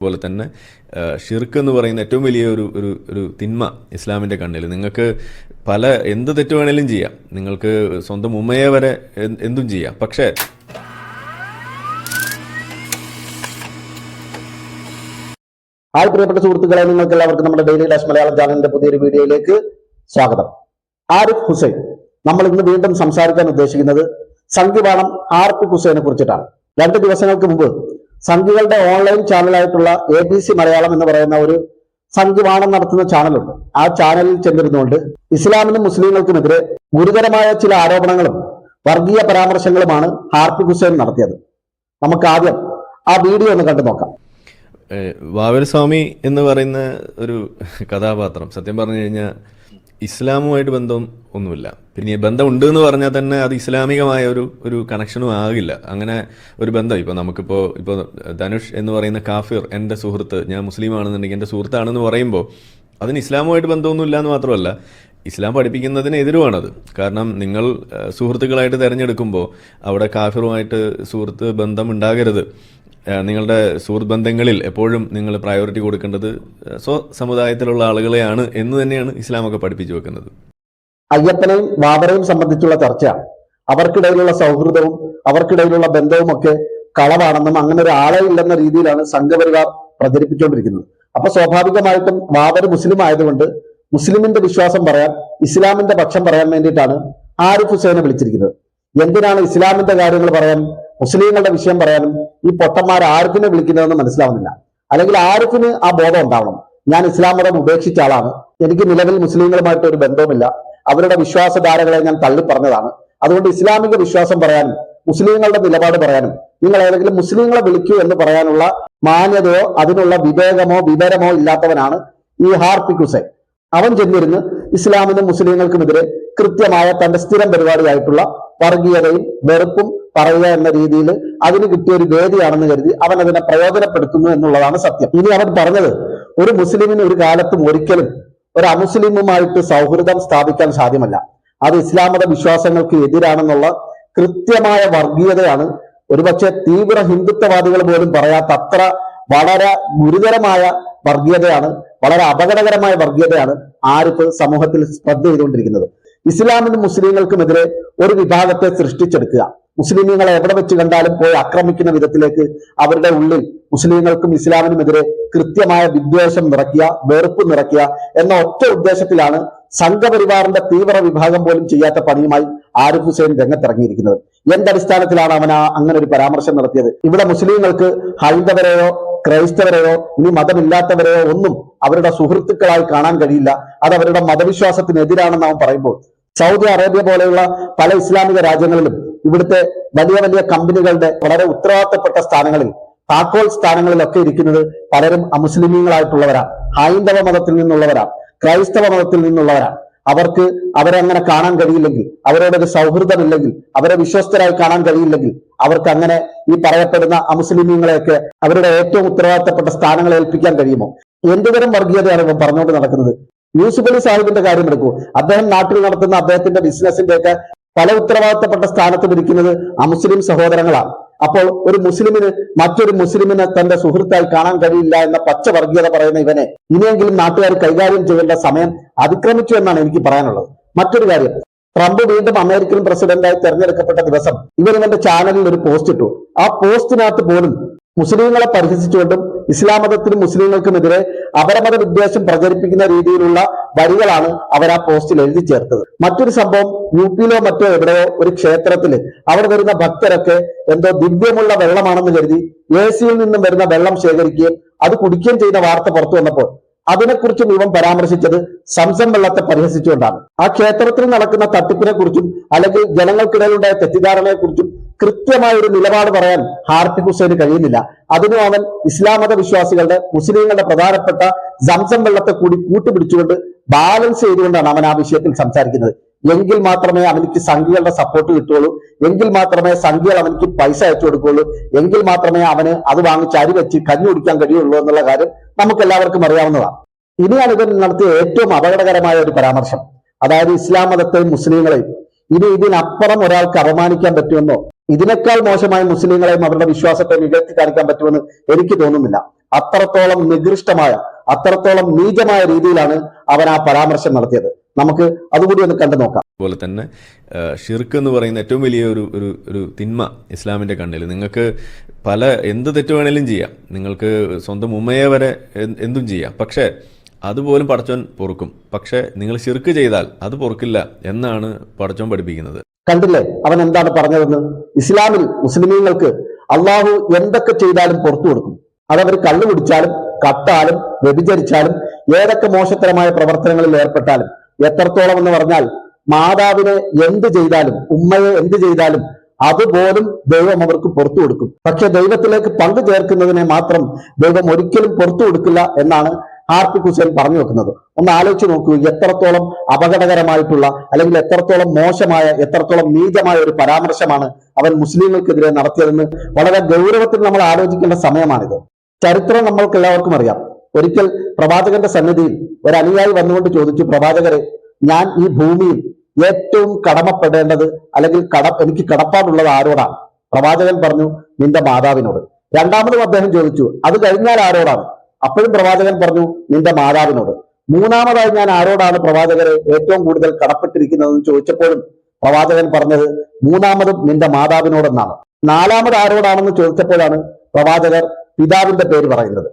അതുപോലെ തന്നെ ഷിർക്ക് എന്ന് പറയുന്ന ഏറ്റവും വലിയ ഒരു ഒരു ഒരു തിന്മ ഇസ്ലാമിൻ്റെ കണ്ണിൽ. നിങ്ങൾക്ക് എന്ത് തെറ്റ് വേണേലും ചെയ്യാം, നിങ്ങൾക്ക് സ്വന്തം ഉമ്മയെ വരെ എന്തും ചെയ്യാം. പക്ഷേ പ്രിയപ്പെട്ട സുഹൃത്തുക്കളെ, നിങ്ങൾക്ക് എല്ലാവർക്കും നമ്മുടെ ഡെയിലി ഡാഷ് മലയാളം ചാനലിന്റെ പുതിയൊരു വീഡിയോയിലേക്ക് സ്വാഗതം. ആരിഫ് ഹുസൈൻ. നമ്മൾ ഇന്ന് വീണ്ടും സംസാരിക്കാൻ ഉദ്ദേശിക്കുന്നത് സംഘിവാണം ആരിഫ് ഹുസൈനെ കുറിച്ചിട്ടാണ്. 2 ദിവസങ്ങൾക്ക് മുമ്പ് സംഘികളുടെ ഓൺലൈൻ ചാനലായിട്ടുള്ള ABC മലയാളം എന്ന് പറയുന്ന ഒരു സംഘിവാണം നടത്തുന്ന ചാനലുണ്ട്. ആ ചാനലിൽ ചെന്നിരുന്നുകൊണ്ട് ഇസ്ലാമിനും മുസ്ലിങ്ങൾക്കുമെതിരെ ഗുരുതരമായ ചില ആരോപണങ്ങളും വർഗീയ പരാമർശങ്ങളുമാണ് ആരിഫ് ഹുസൈൻ നടത്തിയത്. നമുക്ക് ആദ്യം ആ വീഡിയോ ഒന്ന് കണ്ടു നോക്കാം. വാവൽ സ്വാമി എന്ന് പറയുന്ന ഒരു കഥാപാത്രം സത്യം പറഞ്ഞു കഴിഞ്ഞാൽ ഇസ്ലാമുമായിട്ട് ബന്ധം ഒന്നുമില്ല. പിന്നെ ബന്ധം ഉണ്ട് എന്ന് പറഞ്ഞാൽ തന്നെ അത് ഇസ്ലാമികമായ ഒരു കണക്ഷനും ആകില്ല. അങ്ങനെ ഒരു ബന്ധം ഇപ്പോൾ ധനുഷ് എന്ന് പറയുന്ന കാഫിർ എൻ്റെ സുഹൃത്ത്, ഞാൻ മുസ്ലിം ആണെന്നുണ്ടെങ്കിൽ എൻ്റെ സുഹൃത്താണെന്ന് പറയുമ്പോൾ അതിന് ഇസ്ലാമുമായിട്ട് ബന്ധമൊന്നുമില്ല എന്ന് മാത്രമല്ല, ഇസ്ലാം പഠിപ്പിക്കുന്നതിന് എതിരുമാണത്. കാരണം നിങ്ങൾ സുഹൃത്തുക്കളായിട്ട് തിരഞ്ഞെടുക്കുമ്പോൾ അവിടെ കാഫിറുമായിട്ട് സുഹൃത്ത് ബന്ധം ഉണ്ടാകരുത്. നിങ്ങളുടെ സുഹൃത്ത് ബന്ധങ്ങളിൽ എപ്പോഴും നിങ്ങൾ പ്രയോറിറ്റി കൊടുക്കേണ്ടത് സമുദായത്തിലുള്ള ആളുകളെയാണ് എന്ന് തന്നെയാണ് ഇസ്ലാമൊക്കെ പഠിപ്പിച്ചു വെക്കുന്നത്. അയ്യപ്പനെയും ബാബറെയും സംബന്ധിച്ചുള്ള ചർച്ചയാണ്. അവർക്കിടയിലുള്ള സൗഹൃദവും അവർക്കിടയിലുള്ള ബന്ധവും ഒക്കെ കളവാണെന്നും അങ്ങനെ ഒരു ആളെ ഇല്ലെന്ന രീതിയിലാണ് സംഘപരിവാർ പ്രചരിപ്പിച്ചുകൊണ്ടിരിക്കുന്നത്. അപ്പൊ സ്വാഭാവികമായിട്ടും ബാബർ മുസ്ലിം ആയതുകൊണ്ട് മുസ്ലിമിന്റെ വിശ്വാസം പറയാൻ, ഇസ്ലാമിന്റെ പക്ഷം പറയാൻ വേണ്ടിയിട്ടാണ് ആരിഫ് ഹുസൈനെ വിളിച്ചിരിക്കുന്നത്. എന്തിനാണ് ഇസ്ലാമിന്റെ കാര്യങ്ങൾ പറയാൻ, മുസ്ലിങ്ങളുടെ വിഷയം പറയാനും ഈ പൊട്ടന്മാർ ആരിഫിനെ വിളിക്കുന്നതെന്ന് മനസ്സിലാവുന്നില്ല. അല്ലെങ്കിൽ ആരിഫിന് ആ ബോധം ഉണ്ടാവണം. ഞാൻ ഇസ്ലാം മതം ഉപേക്ഷിച്ച ആളാണ്, എനിക്ക് നിലവിൽ മുസ്ലിങ്ങളുമായിട്ട് ഒരു ബന്ധവുമില്ല, അവരുടെ വിശ്വാസധാരകളെ ഞാൻ തള്ളിപ്പറഞ്ഞതാണ്, അതുകൊണ്ട് ഇസ്ലാമിക വിശ്വാസം പറയാനും മുസ്ലിങ്ങളുടെ നിലപാട് പറയാനും നിങ്ങൾ ഏതെങ്കിലും മുസ്ലിങ്ങളെ വിളിക്കൂ എന്ന് പറയാനുള്ള മാന്യതയോ അതിനുള്ള വിവേകമോ വിവരമോ ഇല്ലാത്തവനാണ് ഈ ആരിഫ് ഹുസൈൻ. അവൻ ചെന്നിരുന്ന് ഇസ്ലാമിനും മുസ്ലിങ്ങൾക്കുമെതിരെ കൃത്യമായ തന്റെ സ്ഥിരം പരിപാടിയായിട്ടുള്ള വർഗീയതയും വെറുപ്പും പറയുക എന്ന രീതിയിൽ അതിന് കിട്ടിയ ഒരു വേദിയാണെന്ന് കരുതി അവൻ അതിനെ പ്രയോജനപ്പെടുത്തുന്നു എന്നുള്ളതാണ് സത്യം. ഇനി അവൻ പറഞ്ഞത് ഒരു മുസ്ലിമിന് ഒരു കാലത്തും ഒരിക്കലും ഒരു അമുസ്ലിമുമായിട്ട് സൗഹൃദം സ്ഥാപിക്കാൻ സാധ്യമല്ല, അത് ഇസ്ലാം മത വിശ്വാസങ്ങൾക്ക് എതിരാണെന്നുള്ള കൃത്യമായ വർഗീയതയാണ്. ഒരുപക്ഷെ തീവ്ര ഹിന്ദുത്വവാദികൾ പോലും പറയാത്ത അത്ര വളരെ ഗുരുതരമായ വർഗീയതയാണ്, വളരെ അപകടകരമായ വർഗീയതയാണ് ആരിഫ് സമൂഹത്തിൽ സ്പ്രെഡ് ചെയ്തുകൊണ്ടിരിക്കുന്നത്. ഇസ്ലാമിനും മുസ്ലിങ്ങൾക്കുമെതിരെ ഒരു വിഭാഗത്തെ സൃഷ്ടിച്ചെടുക്കുക, മുസ്ലിമീങ്ങളെ എവിടെ വെച്ച് കണ്ടാലും പോയി ആക്രമിക്കുന്ന വിധത്തിലേക്ക് അവരുടെ ഉള്ളിൽ മുസ്ലിങ്ങൾക്കും ഇസ്ലാമിനുമെതിരെ കൃത്യമായ വിദ്വേഷം നിറയ്ക്കുക, വെറുപ്പ് നിറയ്ക്കുക എന്ന ഒറ്റ ഉദ്ദേശത്തിലാണ് സംഘപരിവാറിന്റെ തീവ്ര വിഭാഗം പോലും ചെയ്യാത്ത പണിയുമായി ആരിഫ് ഹുസൈൻ രംഗത്തിറങ്ങിയിരിക്കുന്നത്. എന്തടിസ്ഥാനത്തിലാണ് അവൻ അങ്ങനെ ഒരു പരാമർശം നടത്തിയത്? ഇവിടെ മുസ്ലിങ്ങൾക്ക് ഹൈന്ദവരെയോ ക്രൈസ്തവരെയോ ഇനി മതമില്ലാത്തവരെയോ ഒന്നും അവരുടെ സുഹൃത്തുക്കളായി കാണാൻ കഴിയില്ല, അത് അവരുടെ മതവിശ്വാസത്തിനെതിരാണെന്ന് അവൻ പറയുമ്പോൾ സൗദി അറേബ്യ പോലെയുള്ള പല ഇസ്ലാമിക രാജ്യങ്ങളിലും ഇവിടുത്തെ വലിയ വലിയ കമ്പനികളുടെ വളരെ ഉത്തരവാദിത്തപ്പെട്ട സ്ഥാനങ്ങളിൽ, താക്കോൽ സ്ഥാനങ്ങളിലൊക്കെ ഇരിക്കുന്നത് പലരും അമുസ്ലിമീങ്ങളായിട്ടുള്ളവരാണ്, ഹൈന്ദവ മതത്തിൽ നിന്നുള്ളവരാണ്, ക്രൈസ്തവ മതത്തിൽ നിന്നുള്ളവരാണ്. അവർക്ക് അവരെ അങ്ങനെ കാണാൻ കഴിയില്ലെങ്കിൽ, അവരോടൊരു സൗഹൃദമില്ലെങ്കിൽ, അവരെ വിശ്വസ്തരായി കാണാൻ കഴിയില്ലെങ്കിൽ അവർക്ക് അങ്ങനെ ഈ പറയപ്പെടുന്ന അമുസ്ലിമീങ്ങളെയൊക്കെ അവരുടെ ഏറ്റവും ഉത്തരവാദിത്തപ്പെട്ട സ്ഥാനങ്ങൾ ഏൽപ്പിക്കാൻ കഴിയുമോ? എന്തുതരം വർഗീയതയാണ് ഇവൻ പറഞ്ഞുകൊണ്ട് നടക്കുന്നത്? യൂസുഫ് അലി സാഹിബിന്റെ കാര്യം എടുക്കൂ. അദ്ദേഹം നാട്ടിൽ നടത്തുന്ന അദ്ദേഹത്തിന്റെ ബിസിനസിന്റെ ഒക്കെ പല ഉത്തരവാദിത്തപ്പെട്ട സ്ഥാനത്ത് ഇരിക്കുന്നത് അമുസ്ലിം സഹോദരങ്ങളാണ്. അപ്പോൾ ഒരു മുസ്ലിമിന് മറ്റൊരു മുസ്ലിമിനെ തന്റെ സുഹൃത്തായി കാണാൻ കഴിയില്ല എന്ന പച്ച വർഗീയത പറയുന്ന ഇവനെ ഇനിയെങ്കിലും നാട്ടുകാർ കൈകാര്യം ചെയ്യേണ്ട സമയം അതിക്രമിച്ചു എന്നാണ് എനിക്ക് പറയാനുള്ളത്. മറ്റൊരു കാര്യം, ട്രംപ് വീണ്ടും അമേരിക്കൻ പ്രസിഡന്റായി തെരഞ്ഞെടുക്കപ്പെട്ട ദിവസം ഇവന്റെ ചാനലിൽ ഒരു പോസ്റ്റ് ഇട്ടു. ആ പോസ്റ്റിനകത്ത് പോലും മുസ്ലിങ്ങളെ പരിഹസിച്ചുകൊണ്ടും ഇസ്ലാം മതത്തിനും മുസ്ലിങ്ങൾക്കുമെതിരെ അപരമത വിദ്വേഷം പ്രചരിപ്പിക്കുന്ന രീതിയിലുള്ള വരികളാണ് അവർ ആ പോസ്റ്റിൽ എഴുതി ചേർത്തത്. മറ്റൊരു സംഭവം, UP-യിലോ മറ്റോ എവിടെയോ ഒരു ക്ഷേത്രത്തിൽ അവിടെ വരുന്ന ഭക്തരൊക്കെ എന്തോ ദിവ്യമുള്ള വെള്ളമാണെന്ന് കരുതി AC-യിൽ നിന്നും വരുന്ന വെള്ളം ശേഖരിക്കുകയും അത് കുടിക്കുകയും ചെയ്യുന്ന വാർത്ത പുറത്തു വന്നപ്പോൾ അതിനെക്കുറിച്ചും ഇവൻ പരാമർശിച്ചത് സംസം വെള്ളത്തെ പരിഹസിച്ചുകൊണ്ടാണ്. ആ ക്ഷേത്രത്തിൽ നടക്കുന്ന തട്ടിപ്പിനെ കുറിച്ചും അല്ലെങ്കിൽ ജനങ്ങൾക്കിടയിലുണ്ടായ തെറ്റിദ്ധാരണയെ കുറിച്ചും കൃത്യമായ ഒരു നിലപാട് പറയാൻ ആരിഫ് ഹുസൈന് കഴിയുന്നില്ല. അതിനും അവൻ ഇസ്ലാം മത വിശ്വാസികളുടെ മുസ്ലിങ്ങളുടെ പ്രധാനപ്പെട്ട സംസം വെള്ളത്തെ കൂടി കൂട്ടുപിടിച്ചുകൊണ്ട് ബാലൻസ് ചെയ്തുകൊണ്ടാണ് അവൻ ആ വിഷയത്തിൽ സംസാരിക്കുന്നത്. എങ്കിൽ മാത്രമേ അവനിക്ക് സംഘികളുടെ സപ്പോർട്ട് കിട്ടുകയുള്ളൂ, എങ്കിൽ മാത്രമേ സംഘികൾ അവനിക്ക് പൈസ അയച്ചു കൊടുക്കുകയുള്ളൂ, എങ്കിൽ മാത്രമേ അവന് അത് വാങ്ങിച്ച് അരി വെച്ച് കഞ്ഞി കുടിക്കാൻ കഴിയുള്ളൂ എന്നുള്ള കാര്യം നമുക്ക് എല്ലാവർക്കും അറിയാവുന്നതാണ്. ഇനിയാണ് ഇവൻ നടത്തിയ ഏറ്റവും അപകടകരമായ ഒരു പരാമർശം, അതായത് ഇസ്ലാം മതത്തെയും മുസ്ലിങ്ങളെയും ഇനി ഇതിനപ്പുറം ഒരാൾക്ക് അപമാനിക്കാൻ പറ്റുമെന്നോ ഇതിനേക്കാൾ മോശമായി മുസ്ലിങ്ങളെയും അവരുടെ വിശ്വാസത്തെ നികത്തി കാണിക്കാൻ പറ്റുമെന്ന് എനിക്ക് തോന്നുന്നില്ല. അത്രത്തോളം നികൃഷ്ടമായ, അത്രത്തോളം നീചമായ രീതിയിലാണ് അവൻ ആ പരാമർശം നടത്തിയത്. നമുക്ക് അതുകൂടി ഒന്ന് കണ്ടു നോക്കാം. അതുപോലെ തന്നെ ഷിർക്ക് എന്ന് പറയുന്ന ഏറ്റവും വലിയ ഒരു തിന്മ ഇസ്ലാമിൻ്റെ കണ്ണിൽ. നിങ്ങൾക്ക് എന്ത് തെറ്റ് വേണേലും ചെയ്യാം, നിങ്ങൾക്ക് സ്വന്തം ഉമ്മയെ വരെ എന്തും ചെയ്യാം, പക്ഷേ അതുപോലും പടച്ചോൻ പൊറുക്കും. പക്ഷേ നിങ്ങൾ ഷിർക്ക് ചെയ്താൽ അത് പൊറുക്കില്ല എന്നാണ് പടച്ചോൻ പഠിപ്പിക്കുന്നത്. കണ്ടില്ലേ അവൻ എന്താണ് പറഞ്ഞതെന്ന്? ഇസ്ലാമിൽ മുസ്ലിമീങ്ങൾക്ക് അള്ളാഹു എന്തൊക്കെ ചെയ്താലും പുറത്തു കൊടുക്കും. അതവർ കള്ളു കുടിച്ചാലും കട്ടാലും വ്യഭിചരിച്ചാലും ഏതൊക്കെ മോശത്തരമായ പ്രവർത്തനങ്ങളിൽ ഏർപ്പെട്ടാലും, എത്രത്തോളം എന്ന് പറഞ്ഞാൽ മാതാവിനെ എന്ത് ചെയ്താലും, ഉമ്മയെ എന്ത് ചെയ്താലും അതുപോലും ദൈവം അവർക്ക് പുറത്തു കൊടുക്കും. പക്ഷെ ദൈവത്തിലേക്ക് പങ്കു ചേർക്കുന്നതിനെ മാത്രം ദൈവം ഒരിക്കലും പുറത്തു കൊടുക്കില്ല എന്നാണ് ഹാർപ്പിക് ഹുസൈൻ പറഞ്ഞു വെക്കുന്നത്. ഒന്ന് ആലോചിച്ച് നോക്കൂ, എത്രത്തോളം അപകടകരമായിട്ടുള്ള, അല്ലെങ്കിൽ എത്രത്തോളം മോശമായ, എത്രത്തോളം നീചമായ ഒരു പരാമർശമാണ് അവൻ മുസ്ലിങ്ങൾക്കെതിരെ നടത്തിയതെന്ന് വളരെ ഗൗരവത്തിൽ നമ്മൾ ആലോചിക്കേണ്ട സമയമാണിത്. ചരിത്രം നമ്മൾക്ക് എല്ലാവർക്കും അറിയാം. ഒരിക്കൽ പ്രവാചകന്റെ സന്നിധിയിൽ ഒരു അനുയായി വന്നുകൊണ്ട് ചോദിച്ചു, പ്രവാചകരെ, ഞാൻ ഈ ഭൂമിയിൽ ഏറ്റവും കടമപ്പെടേണ്ടത്, അല്ലെങ്കിൽ എനിക്ക് കടപ്പാടുള്ളത് ആരോടാണ്? പ്രവാചകൻ പറഞ്ഞു, നിന്റെ മാതാവിനോട്. രണ്ടാമതും അദ്ദേഹം ചോദിച്ചു, അത് കഴിഞ്ഞാൽ ആരോടാണ്? അപ്പോഴും പ്രവാചകൻ പറഞ്ഞു, നിന്റെ മാതാവിനോട്. മൂന്നാമതായി ഞാൻ ആരോടാണ് പ്രവാചകരെ ഏറ്റവും കൂടുതൽ കടപ്പെട്ടിരിക്കുന്നതെന്ന് ചോദിച്ചപ്പോഴും പ്രവാചകൻ പറഞ്ഞത് മൂന്നാമതും നിന്റെ മാതാവിനോടെന്നാണ്. നാലാമത് ആരോടാണെന്ന് ചോദിച്ചപ്പോഴാണ് പ്രവാചകർ പിതാവിന്റെ പേര് പറയുന്നത്.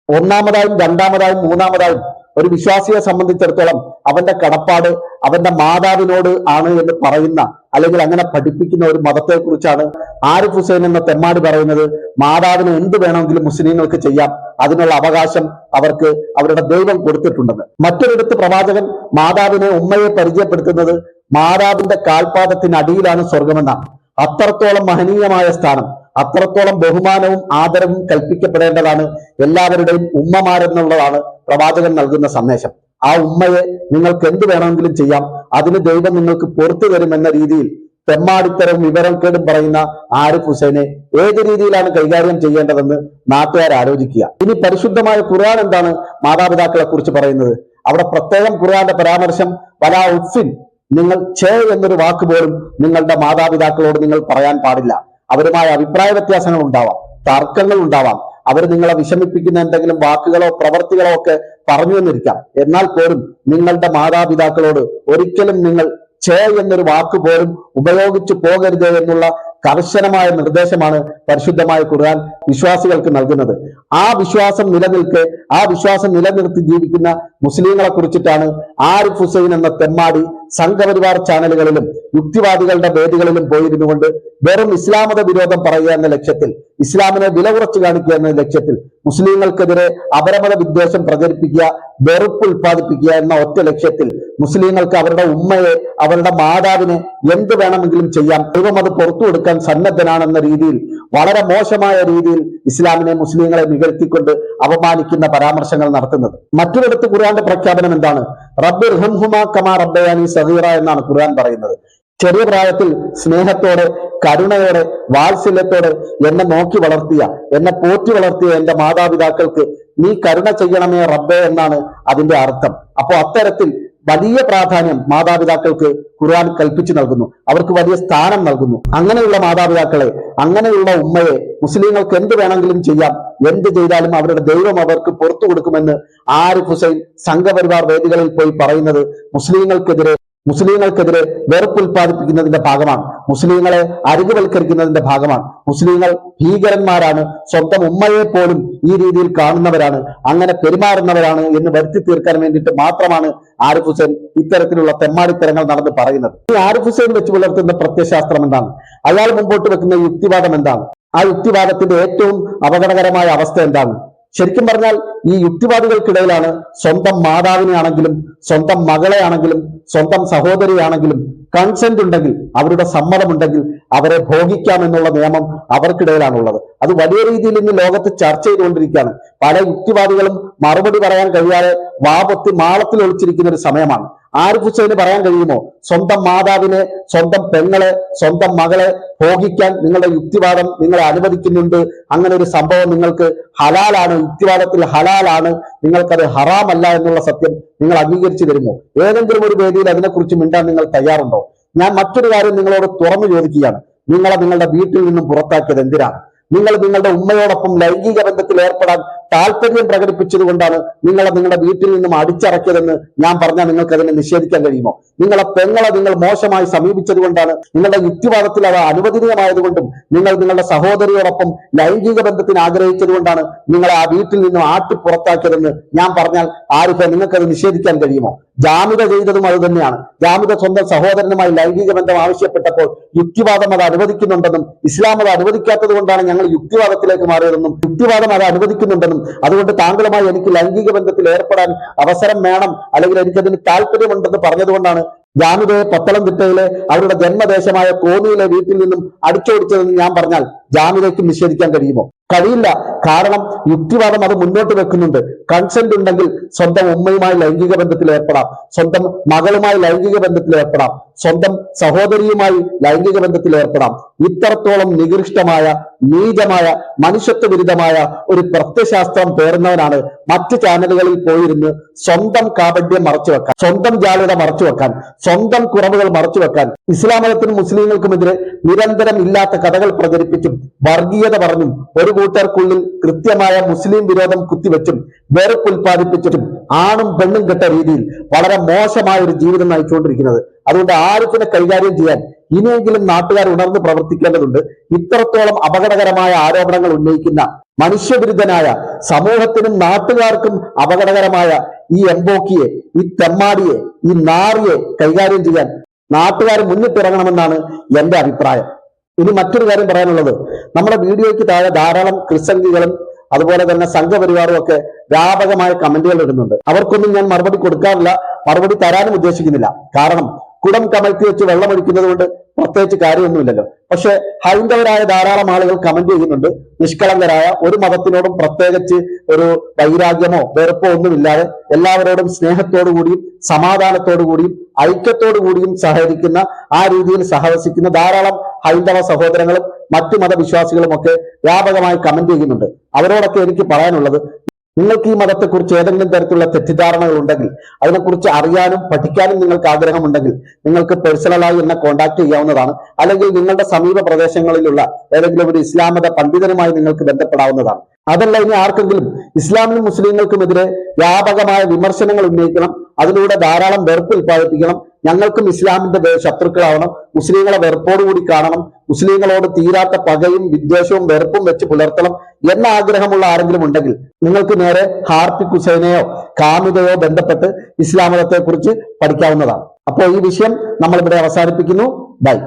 ഒന്നാമതായും രണ്ടാമതായും മൂന്നാമതായും ഒരു വിശ്വാസിയെ സംബന്ധിച്ചിടത്തോളം അവന്റെ കടപ്പാട് അവന്റെ മാതാവിനോട് ആണ് എന്ന് പറയുന്ന, അല്ലെങ്കിൽ അങ്ങനെ പഠിപ്പിക്കുന്ന ഒരു മതത്തെക്കുറിച്ചാണ് ആരിഫ് ഹുസൈൻ എന്ന തെമ്മാടി പറയുന്നത്. മാതാവിന് എന്ത് വേണമെങ്കിലും മുസ്ലിങ്ങൾക്ക് ചെയ്യാം, അതിനുള്ള അവകാശം അവർക്ക് അവരുടെ ദൈവം കൊടുത്തിട്ടുണ്ടെന്ന്. മറ്റൊരിടത്ത് പ്രവാചകൻ മാതാവിനെ, ഉമ്മയെ പരിചയപ്പെടുത്തുന്നത് മാതാവിന്റെ കാൽപാദത്തിനടിയിലാണ് സ്വർഗമെന്നാണ്. അത്രത്തോളം മഹനീയമായ സ്ഥാനം, അത്രത്തോളം ബഹുമാനവും ആദരവും കൽപ്പിക്കപ്പെടേണ്ടതാണ് എല്ലാവരുടെയും ഉമ്മമാരെന്നുള്ളതാണ് പ്രവാചകൻ നൽകുന്ന സന്ദേശം. ആ ഉമ്മയെ നിങ്ങൾക്ക് എന്ത് വേണമെങ്കിലും ചെയ്യാം, അതിന് ദൈവം നിങ്ങൾക്ക് പുറത്തു തരുമെന്ന രീതിയിൽ തെമ്മാടിത്തരവും വിവരക്കേടും പറയുന്ന ആരിഫ് ഹുസൈനെ ഏത് രീതിയിലാണ് കൈകാര്യം ചെയ്യേണ്ടതെന്ന് നാട്ടുകാർ ആലോചിക്കുക. ഇനി പരിശുദ്ധമായ ഖുർആൻ എന്താണ് മാതാപിതാക്കളെ കുറിച്ച് പറയുന്നത്? അവിടെ പ്രത്യേകം ഖുർആന്റെ പരാമർശം, വലാ ഉഫിൻ, നിങ്ങൾ ഛേ എന്നൊരു വാക്ക് പോലും നിങ്ങളുടെ മാതാപിതാക്കളോട് നിങ്ങൾ പറയാൻ പാടില്ല. അവരുമായ അഭിപ്രായ വ്യത്യാസങ്ങൾ ഉണ്ടാവാം, തർക്കങ്ങൾ ഉണ്ടാവാം, അവർ നിങ്ങളെ വിഷമിപ്പിക്കുന്ന എന്തെങ്കിലും വാക്കുകളോ പ്രവർത്തികളോ ഒക്കെ പറഞ്ഞു എന്നിരിക്കാം. എന്നാൽ പോലും നിങ്ങളുടെ മാതാപിതാക്കളോട് ഒരിക്കലും നിങ്ങൾ ഛേ എന്നൊരു വാക്ക് പോലും ഉപയോഗിച്ചു പോകരുത് എന്നുള്ള കർശനമായ നിർദ്ദേശമാണ് പരിശുദ്ധമായ ഖുർആൻ വിശ്വാസികൾക്ക് നൽകുന്നത്. ആ വിശ്വാസം നിലനിർത്തി ജീവിക്കുന്ന മുസ്ലിങ്ങളെ കുറിച്ചിട്ടാണ് ആരിഫ് ഹുസൈൻ എന്ന തെമ്മാടി സംഘപരിവാർ ചാനലുകളിലും യുക്തിവാദികളുടെ വേദികളിലും പോയിരുന്നു കൊണ്ട് വെറും ഇസ്ലാമത വിരോധം പറയുക എന്ന ലക്ഷ്യത്തിൽ, ഇസ്ലാമിനെ വില കുറച്ചു കാണിക്കുക എന്ന ലക്ഷ്യത്തിൽ, മുസ്ലിങ്ങൾക്കെതിരെ അപരമത വിദ്വേഷം പ്രചരിപ്പിക്കുക, വെറുപ്പ് ഉൽപ്പാദിപ്പിക്കുക എന്ന ഒറ്റ ലക്ഷ്യത്തിൽ മുസ്ലിങ്ങൾക്ക് അവരുടെ ഉമ്മയെ, അവരുടെ മാതാവിനെ എന്ത് വേണമെങ്കിലും ചെയ്യാം, ദൈവം അത് പുറത്തു കൊടുക്കാൻ സന്നദ്ധനാണെന്ന രീതിയിൽ, വളരെ മോശമായ രീതിയിൽ ഇസ്ലാമിനെ, മുസ്ലിങ്ങളെ നികഴ്ത്തിക്കൊണ്ട് അപമാനിക്കുന്ന പരാമർശങ്ങൾ നടത്തുന്നത്. മറ്റൊരിടത്ത് ഖുർആന്റെ പ്രഖ്യാപനം എന്താണ്? റബ്ബിർഹംഹുമാ കമാ റബ്ബയാനി സഗീറ എന്നാണ് ഖുർആൻ പറയുന്നത്. ചെറിയ പ്രായത്തിൽ സ്നേഹത്തോടെ, കരുണയോടെ, വാത്സല്യത്തോടെ എന്നെ നോക്കി വളർത്തിയ, എന്നെ പോറ്റി വളർത്തിയ എന്റെ മാതാപിതാക്കൾക്ക് നീ കരുണ ചെയ്യണമേ റബ്ബേ എന്നാണ് അതിന്റെ അർത്ഥം. അപ്പോ അത്തരത്തിൽ വലിയ പ്രാധാന്യം മാതാപിതാക്കൾക്ക് ഖുർആൻ കൽപ്പിച്ചു നൽകുന്നു, അവർക്ക് വലിയ സ്ഥാനം നൽകുന്നു. അങ്ങനെയുള്ള മാതാപിതാക്കളെ, അങ്ങനെയുള്ള ഉമ്മയെ മുസ്ലിങ്ങൾക്ക് എന്ത് വേണമെങ്കിലും ചെയ്യാം, എന്ത് ചെയ്താലും അവരുടെ ദൈവം അവർക്ക് പുറത്തു കൊടുക്കുമെന്ന് ആരിഫ് ഹുസൈൻ സംഘപരിവാർ വേദികളിൽ പോയി പറയുന്നത് മുസ്ലിങ്ങൾക്കെതിരെ വെറുപ്പ് ഉൽപ്പാദിപ്പിക്കുന്നതിന്റെ ഭാഗമാണ്, മുസ്ലിങ്ങളെ അരികുവൽക്കരിക്കുന്നതിന്റെ ഭാഗമാണ്. മുസ്ലിങ്ങൾ ഭീകരന്മാരാണ്, സ്വന്തം ഉമ്മയെ പോലും ഈ രീതിയിൽ കാണുന്നവരാണ്, അങ്ങനെ പെരുമാറുന്നവരാണ് എന്ന് വരുത്തി തീർക്കാൻ വേണ്ടിയിട്ട് മാത്രമാണ് ആരിഫ് ഹുസൈൻ ഇത്തരത്തിലുള്ള തെമ്മാടിത്തരങ്ങൾ നടന്ന് പറയുന്നത്. ഈ ആരിഫ് ഹുസൈൻ വെച്ച് പുലർത്തുന്ന പ്രത്യയശാസ്ത്രം എന്താണ്? അയാൾ മുമ്പോട്ട് വെക്കുന്ന യുക്തിവാദം എന്താണ്? ആ യുക്തിവാദത്തിന്റെ ഏറ്റവും അപകടകരമായ അവസ്ഥ എന്താണ്? ശരിക്കും പറഞ്ഞാൽ ഈ യുക്തിവാദികൾക്കിടയിലാണ് സ്വന്തം മാതാവിനെ ആണെങ്കിലും, സ്വന്തം മകളെ ആണെങ്കിലും, സ്വന്തം സഹോദരിയാണെങ്കിലും കൺസെന്റ് ഉണ്ടെങ്കിൽ, അവരുടെ സമ്മതമുണ്ടെങ്കിൽ അവരെ ഭോഗിക്കാമെന്നുള്ള നിയമം അവർക്കിടയിലാണുള്ളത്. അത് വലിയ രീതിയിൽ ഇന്ന് ലോകത്ത് ചർച്ച ചെയ്തുകൊണ്ടിരിക്കുകയാണ്. പല യുക്തിവാദികളും മറുപടി പറയാൻ കഴിയാതെ വാപൊത്തി മാളത്തിൽ ഒളിച്ചിരിക്കുന്ന ഒരു സമയമാണ്. ആരിഫ് ഹുസൈന് പറയാൻ കഴിയുമോ സ്വന്തം മാതാവിനെ, സ്വന്തം പെങ്ങളെ, സ്വന്തം മകളെ ഭോഗിക്കാൻ നിങ്ങളുടെ യുക്തിവാദം നിങ്ങളെ അനുവദിക്കുന്നുണ്ട്, അങ്ങനെ ഒരു സംഭവം നിങ്ങൾക്ക് ഹലാലാണ്, യുക്തിവാദത്തിൽ ഹലാലാണ്, നിങ്ങൾക്കത് ഹറാമല്ല എന്നുള്ള സത്യം നിങ്ങൾ അംഗീകരിച്ചു തരുമോ? ഏതെങ്കിലും ഒരു വേദിയിൽ അതിനെക്കുറിച്ച് മിണ്ടാൻ നിങ്ങൾ തയ്യാറുണ്ടോ? ഞാൻ മറ്റൊരു കാര്യം നിങ്ങളോട് തുറന്നു ചോദിക്കുകയാണ്. നിങ്ങളെ നിങ്ങളുടെ വീട്ടിൽ നിന്നും പുറത്താക്കിയത് എന്തിനാണ്? നിങ്ങൾ നിങ്ങളുടെ ഉമ്മയോടൊപ്പം ലൈംഗിക ബന്ധത്തിൽ ഏർപ്പെടാൻ താല്പര്യം പ്രകടിപ്പിച്ചത് കൊണ്ടാണ് നിങ്ങളുടെ വീട്ടിൽ നിന്നും അടിച്ചിറക്കിയതെന്ന് ഞാൻ പറഞ്ഞാൽ നിങ്ങൾക്ക് അതിനെ നിഷേധിക്കാൻ കഴിയുമോ? നിങ്ങളെ പെങ്ങളെ നിങ്ങൾ മോശമായി സമീപിച്ചത് കൊണ്ടാണ്, നിങ്ങളുടെ യുക്തിവാദത്തിൽ അത് അനുവദനീയമായതുകൊണ്ടും നിങ്ങൾ നിങ്ങളുടെ സഹോദരിയോടൊപ്പം ലൈംഗിക ബന്ധത്തിന് ആഗ്രഹിച്ചത് കൊണ്ടാണ് നിങ്ങളെ ആ വീട്ടിൽ നിന്നും ആട്ടി പുറത്താക്കിയതെന്ന് ഞാൻ പറഞ്ഞാൽ ആരിഫെ നിങ്ങൾക്കത് നിഷേധിക്കാൻ കഴിയുമോ? ജാമിത ചെയ്തതും അത് തന്നെയാണ്. ജാമിത സ്വന്തം സഹോദരനുമായി ലൈംഗിക ബന്ധം ആവശ്യപ്പെട്ടപ്പോൾ യുക്തിവാദം അത് അനുവദിക്കുന്നുണ്ടെന്നും ഇസ്ലാം അത് അനുവദിക്കാത്തത് കൊണ്ടാണ് ഞങ്ങൾ യുക്തിവാദത്തിലേക്ക് മാറിയതെന്നും യുക്തിവാദം അത് അനുവദിക്കുന്നുണ്ടെന്നും അതുകൊണ്ട് താങ്കളുമായി എനിക്ക് ലൈംഗിക ബന്ധത്തിൽ ഏർപ്പെടാൻ അവസരം വേണം, അല്ലെങ്കിൽ എനിക്കതിന് താല്പര്യമുണ്ടെന്ന് പറഞ്ഞതുകൊണ്ടാണ് ജാമിദയെ പത്തനംതിട്ടയിലെ അവരുടെ ജന്മദേശമായ കോന്നിയിലെ വീട്ടിൽ നിന്നും അടിച്ചോടിച്ചതെന്ന് ഞാൻ പറഞ്ഞാൽ ജാമിദയ്ക്ക് നിഷേധിക്കാൻ കഴിയുമോ? കഴിയില്ല. കാരണം യുക്തിവാദം അത് മുന്നോട്ട് വെക്കുന്നുണ്ട്. കൺസെന്റ് ഉണ്ടെങ്കിൽ സ്വന്തം ഉമ്മയുമായി ലൈംഗിക ബന്ധത്തിൽ ഏർപ്പെടാം, സ്വന്തം മകളുമായി ലൈംഗിക ബന്ധത്തിൽ ഏർപ്പെടാം, സ്വന്തം സഹോദരിയുമായി ലൈംഗിക ബന്ധത്തിൽ ഏർപ്പെടാം. ഇത്രത്തോളം നികൃഷ്ടമായ, നീചമായ, മനുഷ്യത്വ വിരുദ്ധമായ ഒരു പ്രത്യശാസ്ത്രം പേറുന്നവനാണ് മറ്റ് ചാനലുകളിൽ പോയിരുന്ന് സ്വന്തം കാപട്യം മറച്ചുവെക്കാൻ, സ്വന്തം ജാള്യത മറച്ചുവെക്കാൻ, സ്വന്തം കുറവുകൾ മറച്ചുവെക്കാൻ, ഇസ്ലാം മതത്തിനും മുസ്ലിങ്ങൾക്കുമെതിരെ നിരന്തരം ഇല്ലാത്ത കഥകൾ പ്രചരിപ്പിച്ചും വർഗീയത പറഞ്ഞും ഒരു കൂട്ടർക്കുള്ളിൽ കൃത്യമായ മുസ്ലിം വിരോധം കുത്തിവെച്ചും വെറുപ്പ് ഉൽപ്പാദിപ്പിച്ചിട്ടും ആണും പെണ്ണും കെട്ട രീതിയിൽ വളരെ മോശമായ ഒരു ജീവിതം നയിച്ചുകൊണ്ടിരിക്കുന്നത്. അതുകൊണ്ട് ആരിഫിനെ കൈകാര്യം ചെയ്യാൻ ഇനിയെങ്കിലും നാട്ടുകാർ ഉണർന്ന് പ്രവർത്തിക്കേണ്ടതുണ്ട്. ഇത്രത്തോളം അപകടകരമായ ആരോപണങ്ങൾ ഉന്നയിക്കുന്ന മനുഷ്യവിരുദ്ധനായ, സമൂഹത്തിനും നാട്ടുകാർക്കും അപകടകരമായ ഈ എംബോക്കിയെ, ഈ തെമ്മാടിയെ, ഈ നാറിയെ കൈകാര്യം ചെയ്യാൻ നാട്ടുകാർ മുന്നിട്ടിറങ്ങണമെന്നാണ് എന്റെ അഭിപ്രായം. ഇനി മറ്റൊരു കാര്യം പറയാനുള്ളത്, നമ്മുടെ വീഡിയോയ്ക്ക് താഴെ ധാരാളം ക്രിസംഗികളും അതുപോലെ തന്നെ സംഘപരിവാറും ഒക്കെ വ്യാപകമായ കമന്റുകൾ ഇടുന്നുണ്ട്. അവർക്കൊന്നും ഞാൻ മറുപടി കൊടുക്കാറില്ല, മറുപടി തരാനും ഉദ്ദേശിക്കുന്നില്ല. കാരണം കുടം കമഴ്ത്തി വെച്ച് വെള്ളമൊഴിക്കുന്നത് കൊണ്ട് പ്രത്യേകിച്ച് കാര്യമൊന്നുമില്ലല്ലോ. പക്ഷെ ഹൈന്ദവരായ ധാരാളം ആളുകൾ കമന്റ് ചെയ്യുന്നുണ്ട്, നിഷ്കളങ്കരായ, ഒരു മതത്തിനോടും പ്രത്യേകിച്ച് ഒരു വൈരാഗ്യമോ വെറുപ്പോ ഒന്നുമില്ലാതെ എല്ലാവരോടും സ്നേഹത്തോടു കൂടിയും സമാധാനത്തോടു കൂടിയും ഐക്യത്തോടു കൂടിയും സഹകരിക്കുന്ന, ആ രീതിയിൽ സഹവസിക്കുന്ന ധാരാളം ഹൈന്ദവ സഹോദരങ്ങളും മറ്റു മതവിശ്വാസികളും ഒക്കെ വ്യാപകമായി കമന്റ് ചെയ്യുന്നുണ്ട്. അവരോടൊക്കെ എനിക്ക് പറയാനുള്ളത്, നിങ്ങൾക്ക് ഈ മതത്തെക്കുറിച്ച് ഏതെങ്കിലും തരത്തിലുള്ള തെറ്റിദ്ധാരണകൾ ഉണ്ടെങ്കിൽ, അതിനെക്കുറിച്ച് അറിയാനും പഠിക്കാനും നിങ്ങൾക്ക് ആഗ്രഹമുണ്ടെങ്കിൽ നിങ്ങൾക്ക് പേഴ്സണലായി എന്നെ കോൺടാക്ട് ചെയ്യാവുന്നതാണ്. അല്ലെങ്കിൽ നിങ്ങളുടെ സമീപ പ്രദേശങ്ങളിലുള്ള ഏതെങ്കിലും ഒരു ഇസ്ലാം മത പണ്ഡിതനുമായി നിങ്ങൾക്ക് ബന്ധപ്പെടാവുന്നതാണ്. അതല്ല, ഇനി ആർക്കെങ്കിലും ഇസ്ലാമിനും മുസ്ലിങ്ങൾക്കുമെതിരെ വ്യാപകമായ വിമർശനങ്ങൾ ഉന്നയിക്കണം, അതിലൂടെ ധാരാളം വെറുപ്പ് ഉൽപ്പാദിപ്പിക്കണം, ഞങ്ങൾക്കും ഇസ്ലാമിന്റെ ശത്രുക്കളാവണം, മുസ്ലിങ്ങളെ വെറുപ്പോടുകൂടി കാണണം, മുസ്ലിങ്ങളോട് തീരാത്ത പകയും വിദ്വേഷവും വെറുപ്പും വെച്ച് പുലർത്തണം എന്ന ആഗ്രഹമുള്ള ആരെങ്കിലും ഉണ്ടെങ്കിൽ നിങ്ങൾക്ക് നേരെ ഹാർപ്പിക് ഹുസൈനെയോ കാമിതയോ ബന്ധപ്പെട്ട് ഇസ്ലാം മതത്തെ കുറിച്ച് പഠിക്കാവുന്നതാണ്. അപ്പോൾ ഈ വിഷയം നമ്മൾ ഇവിടെ അവസാനിപ്പിക്കുന്നു. ബൈ.